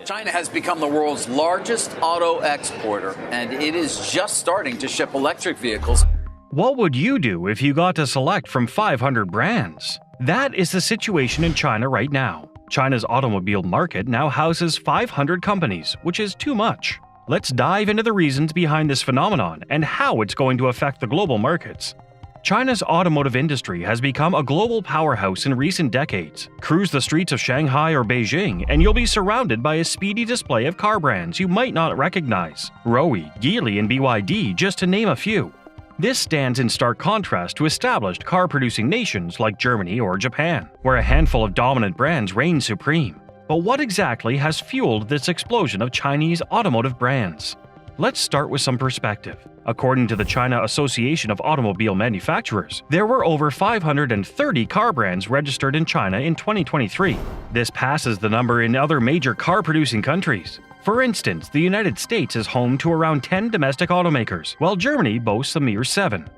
China has become the world's largest auto exporter, and it is just starting to ship electric vehicles. What would you do if you got to select from 500 brands? That is the situation in China right now. China's automobile market now houses 500 companies, which is too much. Let's dive into the reasons behind this phenomenon and how it's going to affect the global markets. China's automotive industry has become a global powerhouse in recent decades. Cruise the streets of Shanghai or Beijing, and you'll be surrounded by a speedy display of car brands you might not recognize. Rowe, Geely, and BYD, just to name a few. This stands in stark contrast to established car-producing nations like Germany or Japan, where a handful of dominant brands reign supreme. But what exactly has fueled this explosion of Chinese automotive brands? Let's start with some perspective. According to the China Association of Automobile Manufacturers, there were over 530 car brands registered in China in 2023. This passes the number in other major car-producing countries. For instance, the United States is home to around 10 domestic automakers, while Germany boasts a mere 7.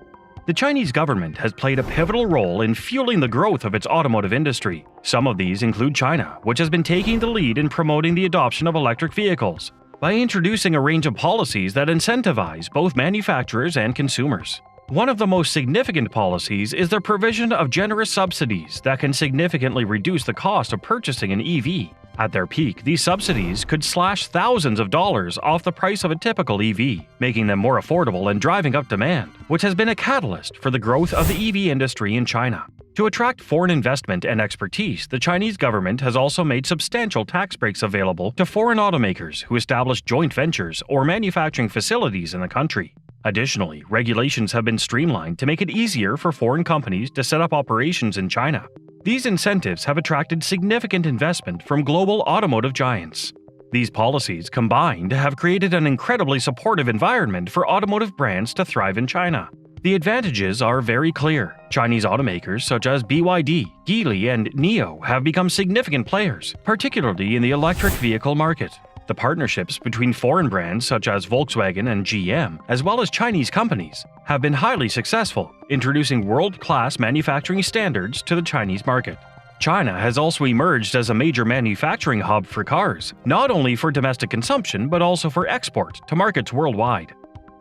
The Chinese government has played a pivotal role in fueling the growth of its automotive industry. Some of these include China, which has been taking the lead in promoting the adoption of electric vehicles by introducing a range of policies that incentivize both manufacturers and consumers. One of the most significant policies is the provision of generous subsidies that can significantly reduce the cost of purchasing an EV. At their peak, these subsidies could slash thousands of dollars off the price of a typical EV, making them more affordable and driving up demand, which has been a catalyst for the growth of the EV industry in China. To attract foreign investment and expertise, the Chinese government has also made substantial tax breaks available to foreign automakers who establish joint ventures or manufacturing facilities in the country. Additionally, regulations have been streamlined to make it easier for foreign companies to set up operations in China. These incentives have attracted significant investment from global automotive giants. These policies combined have created an incredibly supportive environment for automotive brands to thrive in China. The advantages are very clear. Chinese automakers such as BYD, Geely, and NIO have become significant players, particularly in the electric vehicle market. The partnerships between foreign brands such as Volkswagen and GM, as well as Chinese companies, have been highly successful, introducing world-class manufacturing standards to the Chinese market. China has also emerged as a major manufacturing hub for cars, not only for domestic consumption but also for export to markets worldwide.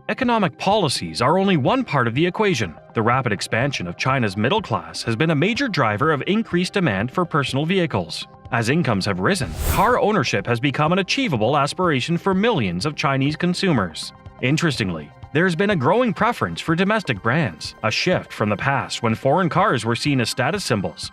Economic policies are only one part of the equation. The rapid expansion of China's middle class has been a major driver of increased demand for personal vehicles. As incomes have risen, car ownership has become an achievable aspiration for millions of Chinese consumers. Interestingly, there's been a growing preference for domestic brands, a shift from the past when foreign cars were seen as status symbols.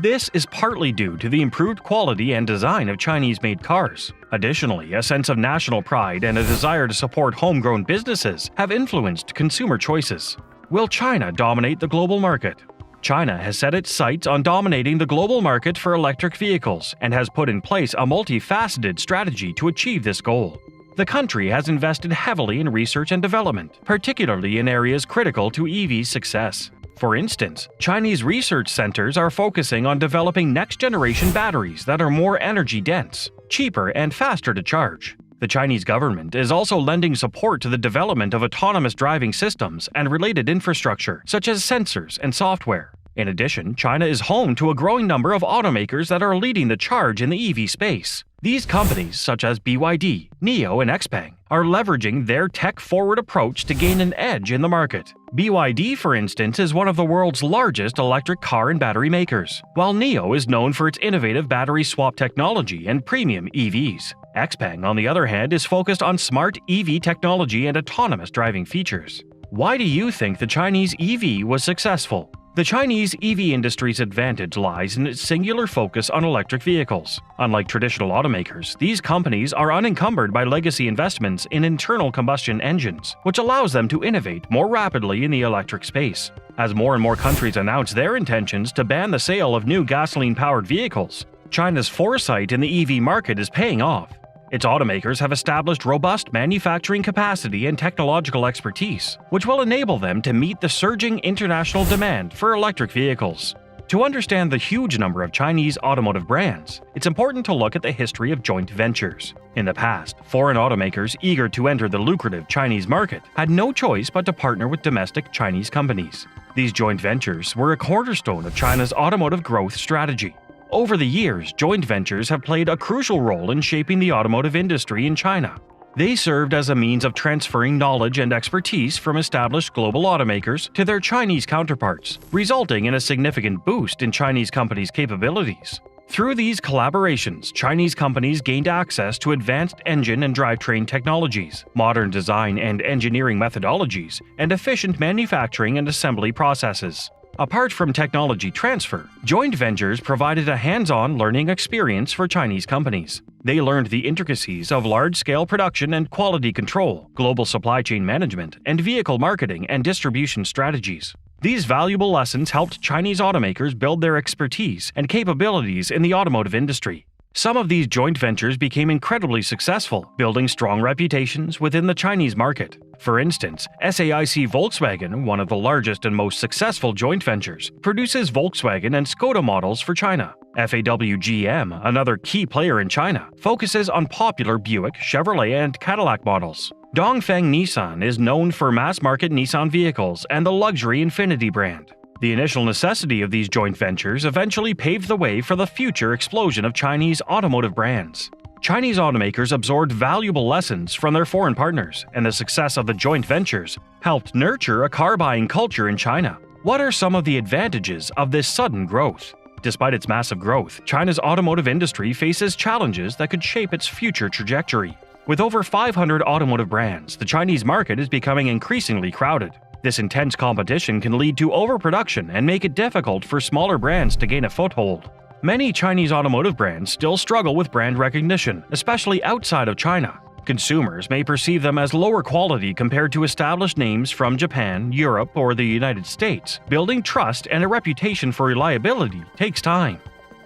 This is partly due to the improved quality and design of Chinese-made cars. Additionally, a sense of national pride and a desire to support homegrown businesses have influenced consumer choices. Will China dominate the global market? China has set its sights on dominating the global market for electric vehicles and has put in place a multifaceted strategy to achieve this goal. The country has invested heavily in research and development, particularly in areas critical to EV success. For instance, Chinese research centers are focusing on developing next-generation batteries that are more energy-dense, cheaper, and faster to charge. The Chinese government is also lending support to the development of autonomous driving systems and related infrastructure, such as sensors and software. In addition, China is home to a growing number of automakers that are leading the charge in the EV space. These companies, such as BYD, NIO, and XPeng, are leveraging their tech-forward approach to gain an edge in the market. BYD, for instance, is one of the world's largest electric car and battery makers, while NIO is known for its innovative battery swap technology and premium EVs. XPeng, on the other hand, is focused on smart EV technology and autonomous driving features. Why do you think the Chinese EV was successful? The Chinese EV industry's advantage lies in its singular focus on electric vehicles. Unlike traditional automakers, these companies are unencumbered by legacy investments in internal combustion engines, which allows them to innovate more rapidly in the electric space. As more and more countries announce their intentions to ban the sale of new gasoline-powered vehicles, China's foresight in the EV market is paying off. Its automakers have established robust manufacturing capacity and technological expertise, which will enable them to meet the surging international demand for electric vehicles. To understand the huge number of Chinese automotive brands, it's important to look at the history of joint ventures. In the past, foreign automakers eager to enter the lucrative Chinese market had no choice but to partner with domestic Chinese companies. These joint ventures were a cornerstone of China's automotive growth strategy. Over the years, joint ventures have played a crucial role in shaping the automotive industry in China. They served as a means of transferring knowledge and expertise from established global automakers to their Chinese counterparts, resulting in a significant boost in Chinese companies' capabilities. Through these collaborations, Chinese companies gained access to advanced engine and drivetrain technologies, modern design and engineering methodologies, and efficient manufacturing and assembly processes. Apart from technology transfer, joint ventures provided a hands-on learning experience for Chinese companies. They learned the intricacies of large-scale production and quality control, global supply chain management, and vehicle marketing and distribution strategies. These valuable lessons helped Chinese automakers build their expertise and capabilities in the automotive industry. Some of these joint ventures became incredibly successful, building strong reputations within the Chinese market. For instance, SAIC Volkswagen, one of the largest and most successful joint ventures, produces Volkswagen and Skoda models for China. FAW GM, another key player in China, focuses on popular Buick, Chevrolet, and Cadillac models. Dongfeng Nissan is known for mass-market Nissan vehicles and the luxury Infiniti brand. The initial necessity of these joint ventures eventually paved the way for the future explosion of Chinese automotive brands. Chinese automakers absorbed valuable lessons from their foreign partners, and the success of the joint ventures helped nurture a car-buying culture in China. What are some of the advantages of this sudden growth? Despite its massive growth, China's automotive industry faces challenges that could shape its future trajectory. With over 500 automotive brands, the Chinese market is becoming increasingly crowded. This intense competition can lead to overproduction and make it difficult for smaller brands to gain a foothold. Many Chinese automotive brands still struggle with brand recognition, especially outside of China. Consumers may perceive them as lower quality compared to established names from Japan, Europe, or the United States. Building trust and a reputation for reliability takes time.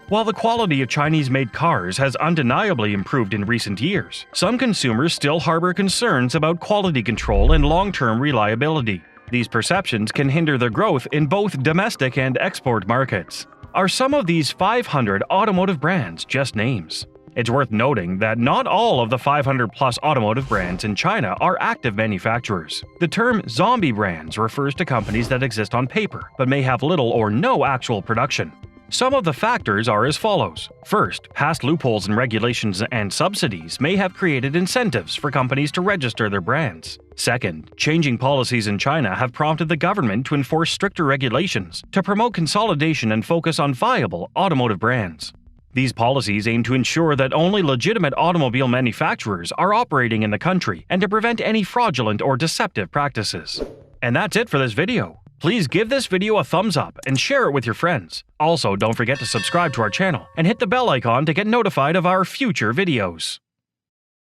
While the quality of Chinese-made cars has undeniably improved in recent years, some consumers still harbor concerns about quality control and long-term reliability. These perceptions can hinder their growth in both domestic and export markets. Are some of these 500 automotive brands just names? It's worth noting that not all of the 500-plus automotive brands in China are active manufacturers. The term zombie brands refers to companies that exist on paper, but may have little or no actual production. Some of the factors are as follows. First, past loopholes in regulations and subsidies may have created incentives for companies to register their brands. Second, changing policies in China have prompted the government to enforce stricter regulations to promote consolidation and focus on viable automotive brands. These policies aim to ensure that only legitimate automobile manufacturers are operating in the country and to prevent any fraudulent or deceptive practices. And that's it for this video. Please give this video a thumbs up and share it with your friends. Also, don't forget to subscribe to our channel and hit the bell icon to get notified of our future videos.